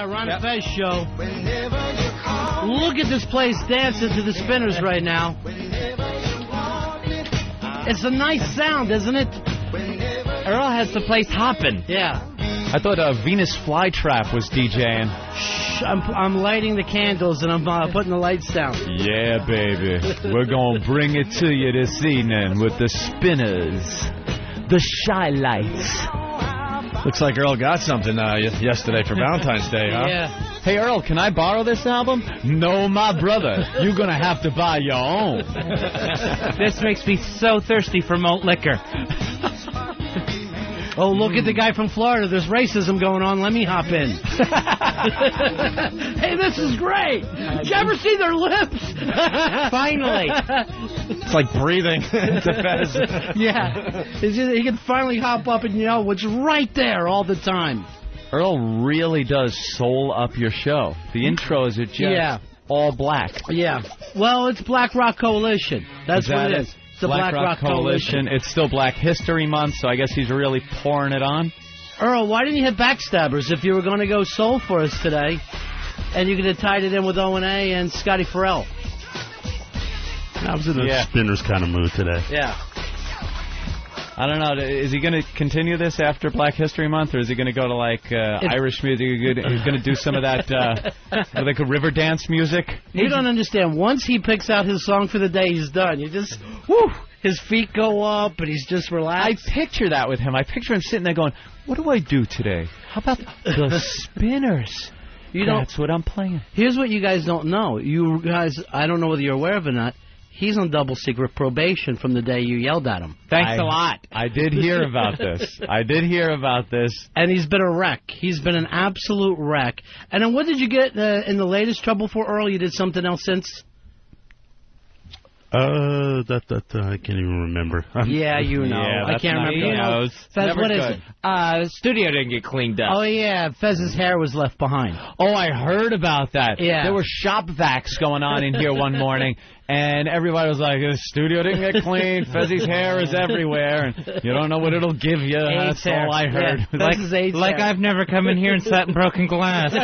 Yeah, Ron and Fez show. Look at this place dancing to the Spinners right now. It's a nice sound, isn't it? Earl has the place hopping. Yeah. I thought Venus Flytrap was DJing. Shh, I'm lighting the candles and I'm putting the lights down. Yeah, baby. We're going to bring it to you this evening with the Spinners. The Shy Lights. Looks like Earl got something yesterday for Valentine's Day, huh? Yeah. Hey, Earl, can I borrow this album? No, my brother. You're going to have to buy your own. This makes me so thirsty for malt liquor. Oh, look at the guy from Florida. There's racism going on. Let me hop in. Hey, this is great. Did you ever see their lips? Finally. It's like breathing to Fez. Yeah. He can finally hop up and yell what's right there all the time. Earl really does soul up your show. The intros are just all black. Yeah. Well, it's Black Rock Coalition. That's what it is. It's the Black Rock Coalition. It's still Black History Month, so I guess he's really pouring it on. Earl, why didn't you hit Backstabbers if you were going to go soul for us today? And you could have tied it in with O&A and Scotty Farrell. I was in a Spinners kind of mood today. Yeah. I don't know. Is he going to continue this after Black History Month, or is he going to go to, like, Irish music? He's going to do some of that, like, a river dance music? You don't understand. Once he picks out his song for the day, he's done. You just, his feet go up, and he's just relaxed. I picture that with him. I picture him sitting there going, what do I do today? How about the Spinners? That's what I'm playing. Here's what you guys don't know. You guys, I don't know whether you're aware of it or not, he's on double secret probation from the day you yelled at him. Thanks a lot. I did hear about this. And he's been a wreck. He's been an absolute wreck. And then what did you get in the latest trouble for, Earl? You did something else since? I can't even remember. Yeah, you know. Yeah, I can't remember. Fez, what is it? Studio didn't get cleaned up. Oh, yeah. Fez's hair was left behind. Oh, I heard about that. Yeah. There were shop vacs going on in here one morning, and everybody was like, the studio didn't get cleaned, Fezzy's hair is everywhere, and you don't know what it'll give you. That's all I heard. Yeah. Like I've never come in here and sat in broken glass.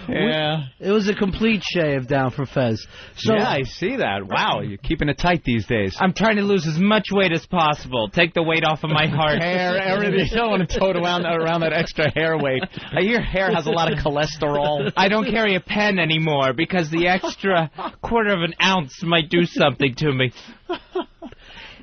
Yeah. It was a complete shave down for Fez. So, yeah, I see that. Wow, you're keeping it tight these days. I'm trying to lose as much weight as possible. Take the weight off of my heart. Hair, everything. You don't want to tote around that extra hair weight. Your hair has a lot of cholesterol. I don't carry a pen anymore because the extra quarter of an ounce might do something to me.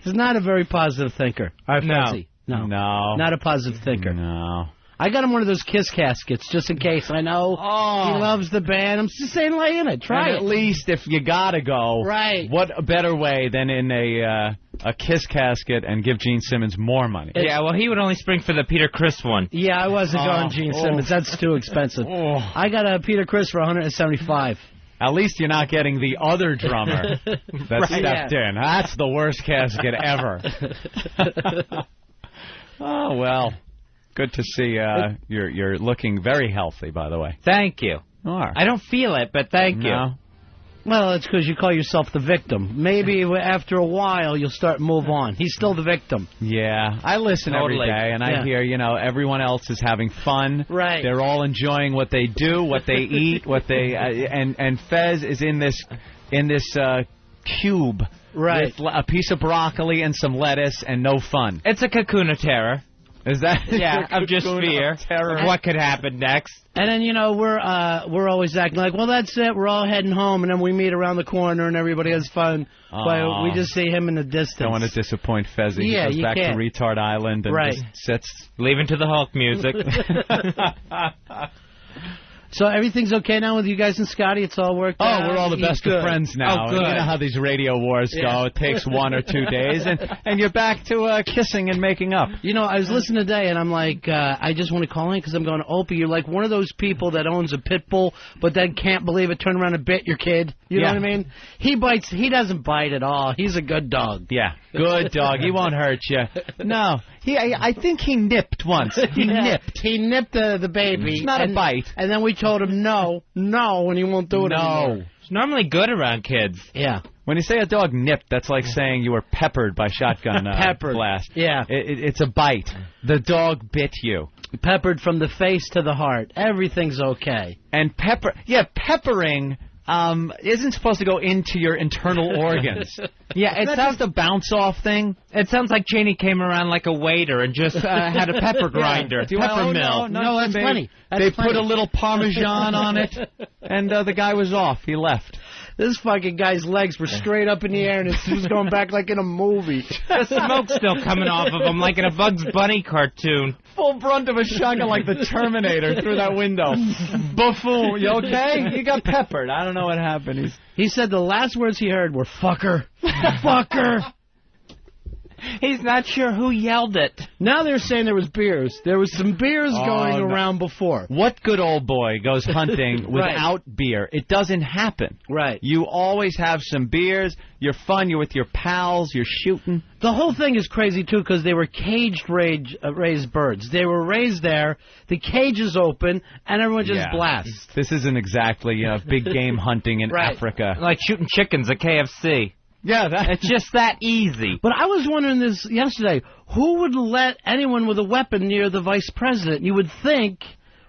He's not a very positive thinker. No. Not a positive thinker. No. I got him one of those kiss caskets just in case. I know he loves the band. I'm just saying, lay in it. Try it. At least if you gotta go, right? What a better way than in a kiss casket and give Gene Simmons more money? Yeah, well, he would only spring for the Peter Criss one. Yeah, I wasn't going Gene Simmons. That's too expensive. I got a Peter Criss for $175. At least you're not getting the other drummer that stepped in. That's the worst casket ever. Oh well. Good to see you're looking very healthy, by the way. Thank you. You are. I don't feel it, but thank you. Well, it's because you call yourself the victim. Maybe after a while you'll start to move on. He's still the victim. Yeah, I listen every day, and I hear, everyone else is having fun. Right. They're all enjoying what they do, what they eat, what they and Fez is in this cube with a piece of broccoli and some lettuce and no fun. It's a cocoon of terror. Is that? Yeah, of just fear of what could happen next. And then, we're always acting like, well, that's it. We're all heading home, and then we meet around the corner, and everybody has fun. But we just see him in the distance. Don't want to disappoint Fezzy. Yeah, he goes back to Retard Island and just sits. Leaving to the Hulk music. So everything's okay now with you guys and Scotty? It's all worked out? Oh, we're all the best of friends now. Oh, good. You know how these radio wars go. It takes 1 or 2 days, and you're back to kissing and making up. I was listening today, and I'm like, I just want to call in because I'm going, Opie, you're like one of those people that owns a pit bull, but then can't believe it, turn around and bit your kid. You know what I mean? He bites. He doesn't bite at all. He's a good dog. Yeah, good dog. He won't hurt you. No. I think he nipped once. He nipped. He nipped the baby. It's not a bite. And then we told him no, and he won't do it anymore. It's normally good around kids. Yeah. When you say a dog nipped, that's like saying you were peppered by shotgun blast. Yeah. It's a bite. The dog bit you. Peppered from the face to the heart. Everything's okay. And peppering isn't supposed to go into your internal organs. Yeah, it sounds just a bounce-off thing. It sounds like Cheney came around like a waiter and just had a pepper grinder, pepper mill. No, that's funny. They put a little Parmesan on it, and the guy was off. He left. This fucking guy's legs were straight up in the air, and he was going back like in a movie. The smoke's still coming off of him like in a Bugs Bunny cartoon. Full brunt of a shotgun like the Terminator through that window. Buffoon, you okay? You got peppered. I don't know what happened. He said the last words he heard were, fucker, fucker. He's not sure who yelled it. Now they're saying there was beers. There was some beers going around before. What good old boy goes hunting without beer? It doesn't happen. Right. You always have some beers. You're fun. You're with your pals. You're shooting. The whole thing is crazy, too, because they were caged-raised birds. They were raised there. The cage is open, and everyone just blasts. This isn't exactly big game hunting in Africa. Like shooting chickens at KFC. Yeah, it's just that easy. But I was wondering this yesterday. Who would let anyone with a weapon near the vice president? You would think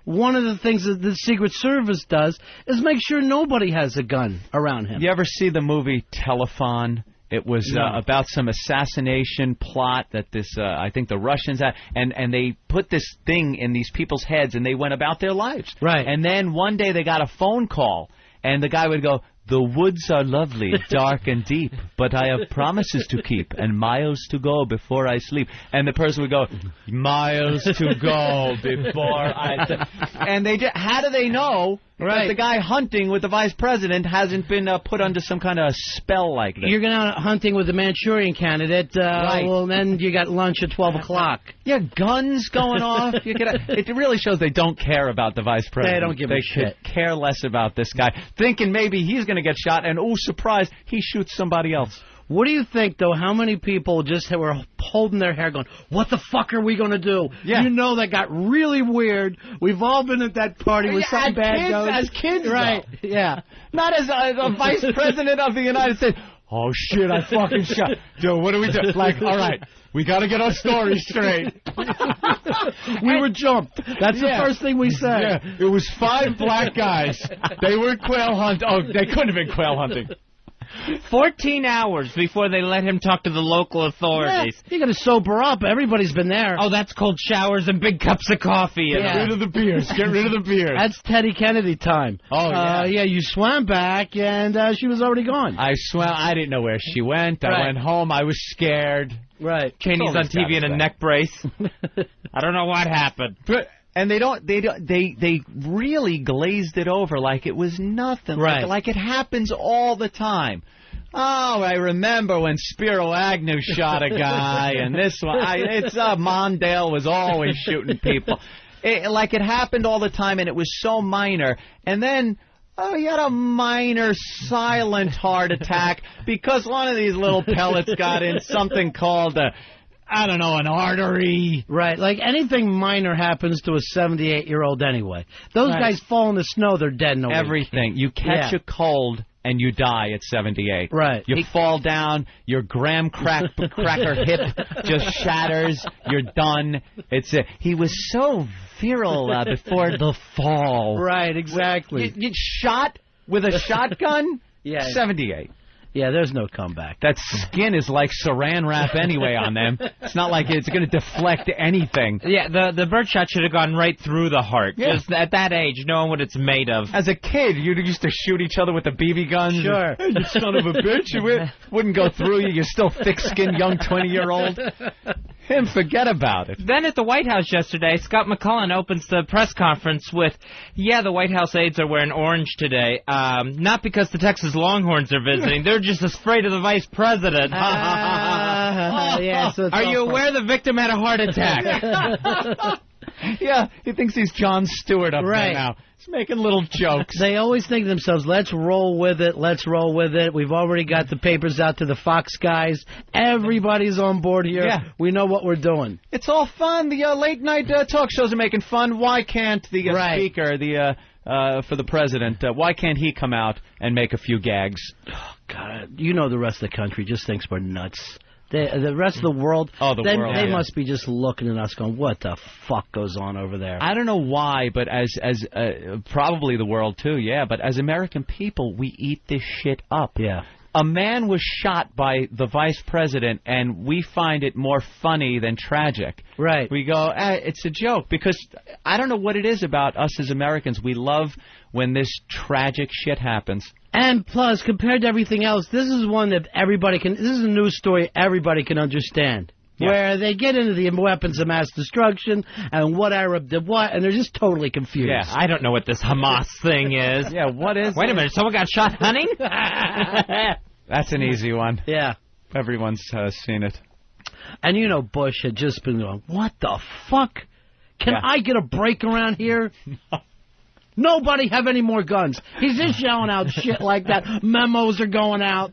one of the things that the Secret Service does is make sure nobody has a gun around him. You ever see the movie Telephone? It was about some assassination plot that I think the Russians had, and they put this thing in these people's heads, and they went about their lives. Right. And then one day they got a phone call, and the guy would go, "The woods are lovely, dark and deep, but I have promises to keep and miles to go before I sleep." And the person would go, "Miles to go before I sleep." And how do they know that the guy hunting with the vice president hasn't been put under some kind of spell like this? You're going out hunting with the Manchurian candidate. Well, then you got lunch at 12 o'clock. Yeah, guns going off. It really shows they don't care about the vice president. They don't give a shit. They care less about this guy, thinking maybe he's going to get shot, and surprise, he shoots somebody else. What do you think, though, how many people just were holding their hair going, what the fuck are we going to do? Yeah. You know, that got really weird. We've all been at that party where something bad goes. As kids, right, though. Yeah. Not as a vice president of the United States. Oh, shit, I fucking shot. Dude, what do we do? Like, all right, we got to get our story straight. We were jumped. That's the first thing we said. Yeah, it was 5 black guys. They were quail hunting. Oh, they couldn't have been quail hunting. 14 hours before they let him talk to the local authorities. Yeah, you got to sober up. Everybody's been there. Oh, that's cold showers and big cups of coffee. Get rid of the beers. Get rid of the beers. That's Teddy Kennedy time. Oh, yeah. Yeah, you swam back, and she was already gone. I swam. I didn't know where she went. I went home. I was scared. Right. Cheney's on TV in a neck brace. I don't know what happened. And they really glazed it over like it was nothing. Right. Like it happens all the time. Oh, I remember when Spiro Agnew shot a guy, and this one. Mondale was always shooting people. It happened all the time, and it was so minor. And then, he had a minor silent heart attack because one of these little pellets got in something called an artery. Right, like anything minor happens to a 78-year-old anyway. Those guys fall in the snow, they're dead in a week. Everything. You catch a cold and you die at 78. Right. You fall down, your graham cracker hip just shatters, you're done. He was so virile before the fall. Right, exactly. You shot with a shotgun? 78. Yeah, there's no comeback. That skin is like saran wrap anyway on them. It's not like it's going to deflect anything. Yeah, the birdshot should have gone right through the heart. Yeah. Just at that age, knowing what it's made of. As a kid, you used to shoot each other with the BB guns. Sure. Hey, you son of a bitch. It wouldn't go through you. You're still thick-skinned young 20-year-old. Him, forget about it. Then at the White House yesterday, Scott McClellan opens the press conference with, the White House aides are wearing orange today. Not because the Texas Longhorns are visiting. They're just afraid of the vice president. So are you aware the victim had a heart attack? Yeah, he thinks he's Jon Stewart up there now. He's making little jokes. They always think to themselves, let's roll with it, let's roll with it. We've already got the papers out to the Fox guys. Everybody's on board here. Yeah. We know what we're doing. It's all fun. The late-night talk shows are making fun. Why can't the speaker, for the president, why can't he come out and make a few gags? Oh, God, you know the rest of the country just thinks we're nuts. The rest of the world, they yeah. must be just looking at us going, what the fuck goes on over there? I don't know why, but as probably the world too, yeah, but as American people, we eat this shit up. Yeah. A man was shot by the vice president, and we find it more funny than tragic. Right. We go, it's a joke, because I don't know what it is about us as Americans. We love when this tragic shit happens. And plus, compared to everything else, this is one that this is a news story everybody can understand. Yeah. Where they get into the weapons of mass destruction and what Arab did what, and they're just totally confused. Yeah, I don't know what this Hamas thing is. Yeah, what is Wait a minute, someone got shot hunting? That's an easy one. Yeah. Everyone's seen it. And Bush had just been going, what the fuck? Can I get a break around here? Nobody have any more guns. He's just yelling out shit like that. Memos are going out.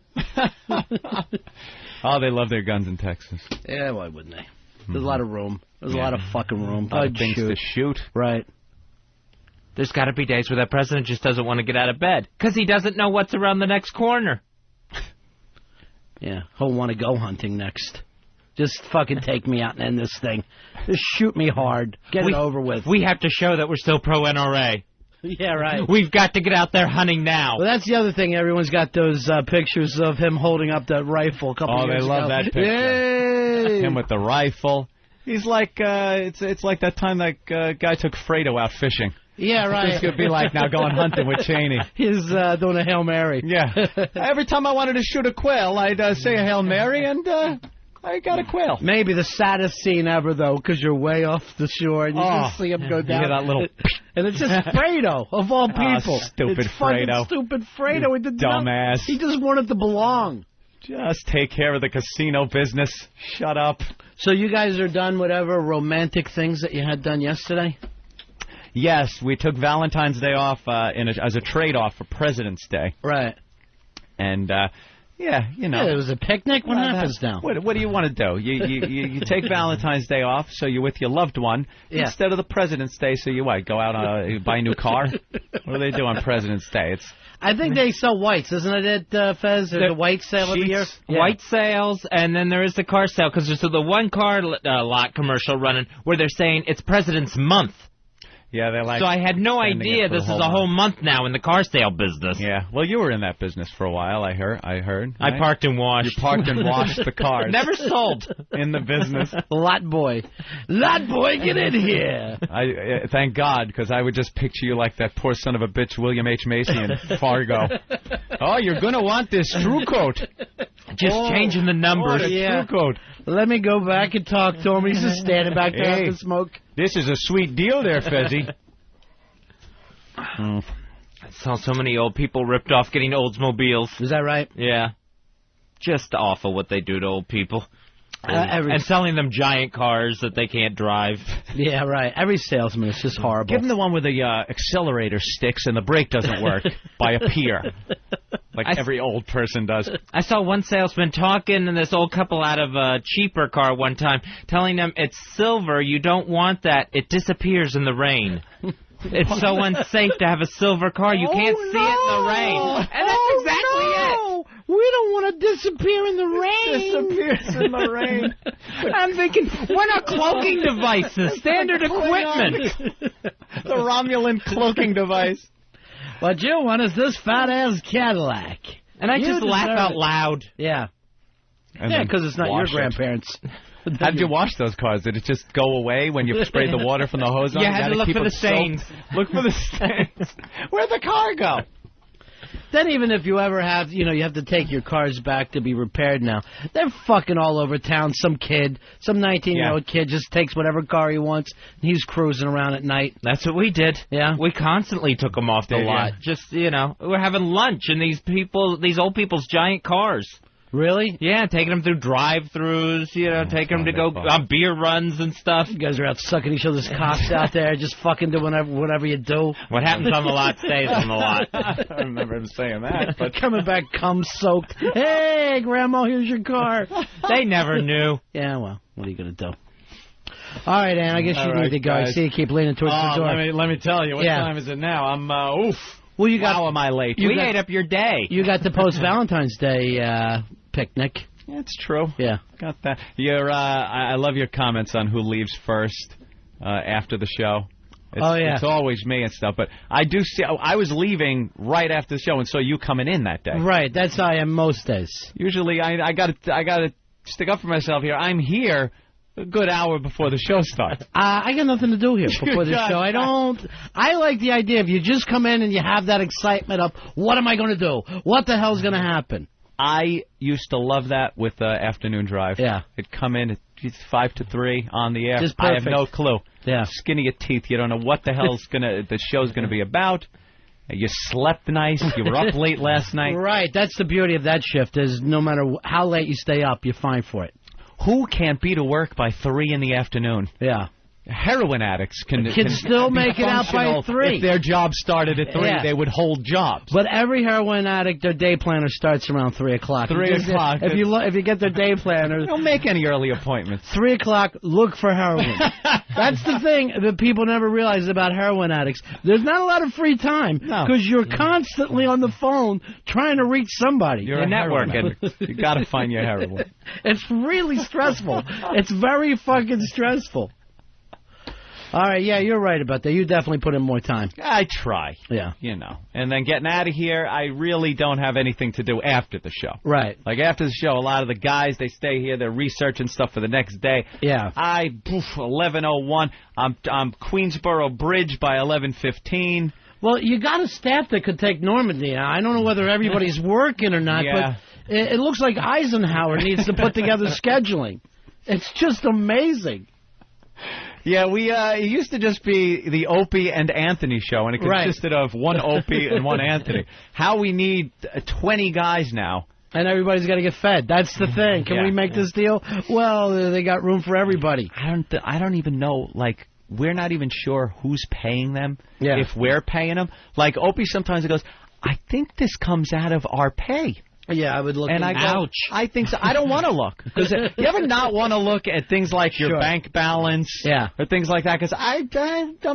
Oh, they love their guns in Texas. Yeah, why wouldn't they? There's a lot of room. There's a lot of fucking room. A lot of things to shoot. Right. There's got to be days where that president just doesn't want to get out of bed because he doesn't know what's around the next corner. Yeah, he'll want to go hunting next. Just fucking take me out and end this thing. Just shoot me hard. Get it over with. We have to show that we're still pro-NRA. Yeah, right. We've got to get out there hunting now. Well, that's the other thing. Everyone's got those pictures of him holding up that rifle a couple years ago. Oh, they love that picture. Yay! Him with the rifle. He's like, it's like that time that guy took Fredo out fishing. Yeah, right. It's going to be like now going hunting with Cheney. He's doing a Hail Mary. Yeah. Every time I wanted to shoot a quail, I'd say a Hail Mary, and I got a quail. Maybe the saddest scene ever, though, because you're way off the shore and you just see him go down. You hear that little... And it's just Fredo, of all people. Stupid it's Fredo. Stupid Fredo. He did dumbass. He just wanted to belong. Just take care of the casino business. Shut up. So you guys are done whatever romantic things that you had done yesterday? Yes, we took Valentine's Day off as a trade-off for President's Day. Right. And... yeah, it was a picnic. What happens now? What do you want to do? You take Valentine's Day off, so you're with your loved one, instead of the President's Day, so you go out buy a new car? What do they do on President's Day? I think they sell whites, isn't it, Fez? There's a white sale every year? Yeah. White sales, and then there is the car sale, because there's the one car lot commercial running where they're saying it's President's Month. Yeah, they like. So I had no idea this is a whole month now in the car sale business. Yeah, well, you were in that business for a while. I heard. Right? I parked and washed. You parked and washed the cars. Never sold in the business. Lot boy, get in here. Thank God, because I would just picture you like that poor son of a bitch, William H. Macy in Fargo. Oh, you're gonna want this True Coat. Just changing the numbers. True Coat. Let me go back and talk to him. He's just standing back there with the smoke. This is a sweet deal there, Fezzy. I saw so many old people ripped off getting Oldsmobiles. Is that right? Yeah. Just awful what they do to old people. And selling them giant cars that they can't drive. Yeah, right. Every salesman is just horrible. Give them the one with the accelerator sticks and the brake doesn't work by a pier. Like every old person does. I saw one salesman talking to this old couple out of a cheaper car one time, telling them it's silver, you don't want that, it disappears in the rain. It's so unsafe to have a silver car, you can't see it in the rain. And that's exactly it. We don't want to disappear in the rain. It disappears in the rain. I'm thinking, we're not cloaking devices, standard equipment. The Romulan cloaking device. What you want is this fat-ass Cadillac. And I just laugh out loud. Yeah. Yeah, because it's not your grandparents. How did you wash those cars? Did it just go away when you sprayed the water from the hose on? You had to look for the stains. Look for the stains. Where'd the car go? Then even if you ever have, you have to take your cars back to be repaired now. They're fucking all over town. Some 19-year-old kid just takes whatever car he wants, and he's cruising around at night. That's what we did. Yeah. We constantly took them off the lot. Just, we're having lunch in these old people's giant cars. Really? Yeah, taking them through drive-thrus, taking them to go on beer runs and stuff. You guys are out sucking each other's cocks out there, just fucking doing whatever you do. What happens on the lot stays on the lot. I don't remember him saying that. But coming back cum-soaked. Hey, Grandma, here's your car. They never knew. Yeah, well, what are you going to do? All right, Ann, I guess you need to go. Guys. I see you keep leaning towards the door. Let me tell you, what time is it now? I'm, oof. Well, you got, wow, am I late? We ate up your day. You got the post-Valentine's Day picnic. Yeah, it's true. Yeah. Got that. I love your comments on who leaves first after the show. It's always me and stuff, but I do see. I was leaving right after the show, and saw you coming in that day. Right, that's how I am most days. Usually, I gotta stick up for myself here. I'm here a good hour before the show starts. I got nothing to do here before the show. I like the idea of you just come in and you have that excitement of what am I going to do? What the hell's going to happen? I used to love that with Afternoon Drive. Yeah. It'd come in at 5 to 3 on the air. Just I have perfect. no clue. Yeah. Skinny of teeth. You don't know what the the show's gonna be about. You slept nice. You were up late last night. Right. That's the beauty of that shift is no matter how late you stay up, you're fine for it. Who can't be to work by 3 in the afternoon? Yeah. Heroin addicts can still make it out by 3. If their job started at 3, they would hold jobs. But every heroin addict, their day planner starts around 3 o'clock. 3 o'clock. If you get their day planner, don't make any early appointments. 3 o'clock, look for heroin. That's the thing that people never realize about heroin addicts. There's not a lot of free time because you're constantly on the phone trying to reach somebody. You're networking. You got to find your heroin. It's really stressful. It's very fucking stressful. All right, yeah, you're right about that. You definitely put in more time. I try. Yeah. You know. And then getting out of here, I really don't have anything to do after the show. Right. Like after the show, a lot of the guys, they stay here, they're researching stuff for the next day. Yeah. 11:01. I'm Queensboro Bridge by 11:15. Well, you got a staff that could take Normandy. I don't know whether everybody's working or not, but it looks like Eisenhower needs to put together scheduling. It's just amazing. Yeah, it used to just be the Opie and Anthony show, and it consisted of one Opie and one Anthony. How we need 20 guys now. And everybody's got to get fed. That's the thing. Can we make this deal? Well, they got room for everybody. I don't even know, like, we're not even sure who's paying them, if we're paying them. Like, Opie sometimes goes, I think this comes out of our pay. Yeah, I would look. And I go, ouch. I think so. I don't want to look. Because you ever not want to look at things like your bank balance or things like that? Because I'm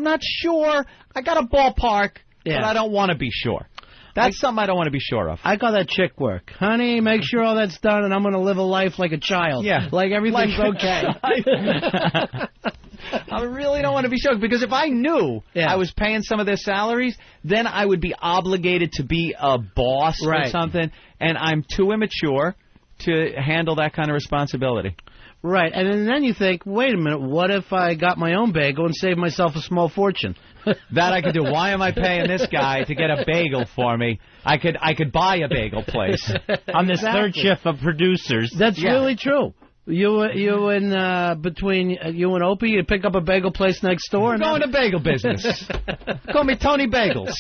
not sure. I got a ballpark, but I don't want to be sure. That's something I don't want to be sure of. I call that chick work. Honey, make sure all that's done, and I'm going to live a life like a child. Yeah. Like everything's okay. I really don't want to be shocked, because if I knew I was paying some of their salaries, then I would be obligated to be a boss or something, and I'm too immature to handle that kind of responsibility. Right, and then you think, wait a minute, what if I got my own bagel and saved myself a small fortune? That I could do. Why am I paying this guy to get a bagel for me? I could buy a bagel place. On this third shift of producers. That's really true. Between you and Opie, you pick up a bagel place next door. I'm going to bagel business. Call me Tony Bagels.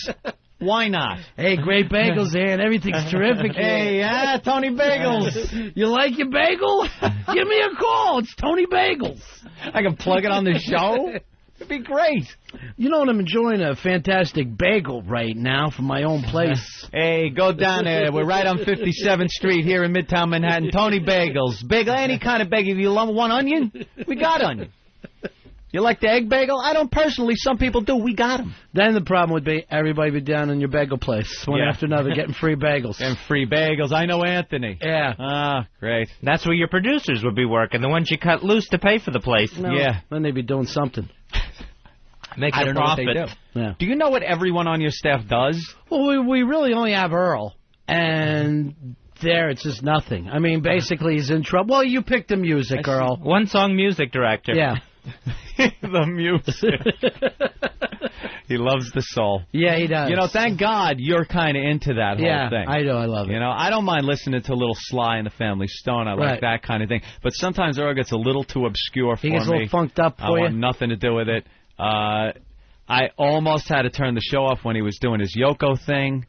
Why not? Hey, great bagels here, and everything's terrific here. Hey, Tony Bagels. You like your bagel? Give me a call. It's Tony Bagels. I can plug it on the show. It'd be great. You know what? I'm enjoying a fantastic bagel right now from my own place. Hey, go down there. We're right on 57th Street here in Midtown Manhattan. Tony Bagels. Bagel, any kind of bagel. If you love one onion, we got onion. You like the egg bagel? I don't personally. Some people do. We got them. Then the problem would be everybody be down in your bagel place one after another getting free bagels. And free bagels. I know Anthony. Yeah. Ah, great. That's where your producers would be working, the ones you cut loose to pay for the place. No, then they'd be doing something. Make I don't know what they do. Yeah. Do you know what everyone on your staff does? Well, we really only have Earl, and there it's just nothing. I mean, basically he's in trouble. Well, you picked the music, Earl. One song music director. Yeah. The music. He loves the soul. Yeah, he does. You know, thank God you're kind of into that whole thing. I do. I love it. You know, I don't mind listening to a little Sly and the Family Stone. I like that kind of thing. But sometimes Earl gets a little too obscure for me. He gets a little funked up for you. I want nothing to do with it. I almost had to turn the show off when he was doing his Yoko thing.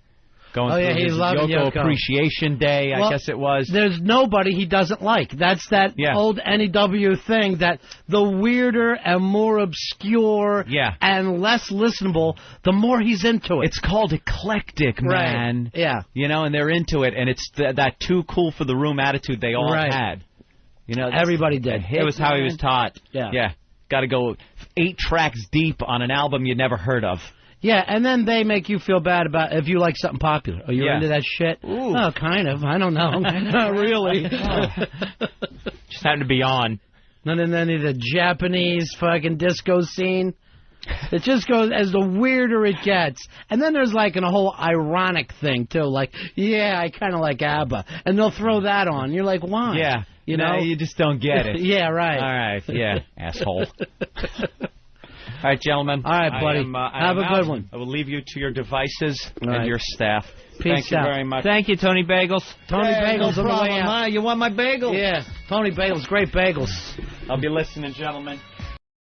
Going through his Yoko Appreciation Day, I guess it was. There's nobody he doesn't like. That's that old NEW thing, that the weirder and more obscure and less listenable, the more he's into it. It's called eclectic, man. Yeah. You know, and they're into it, and it's that too cool for the room attitude they all had. You know, everybody did. It was how he was taught. Yeah. Got to go 8 tracks deep on an album you never heard of. Yeah, and then they make you feel bad about if you like something popular. Are you Yeah. into that shit? Ooh. Oh, kind of. I don't know. Not really. Just happened to be on. Not in any of the Japanese fucking disco scene. It just goes as the weirder it gets. And then there's like a whole ironic thing, too. Like, yeah, I kind of like ABBA. And they'll throw that on. You're like, why? Yeah. You No, know? you just don't get it. Yeah, right. All right. Yeah. Asshole. All right, gentlemen. All right, buddy. Have a good one. I will leave you to your devices All and right. your staff. Peace Thank you out. very much. Thank you, Tony Bagels. Tony Bagels on the way out. You want my bagel? Yeah, Tony Bagels, great bagels. I'll be listening, gentlemen.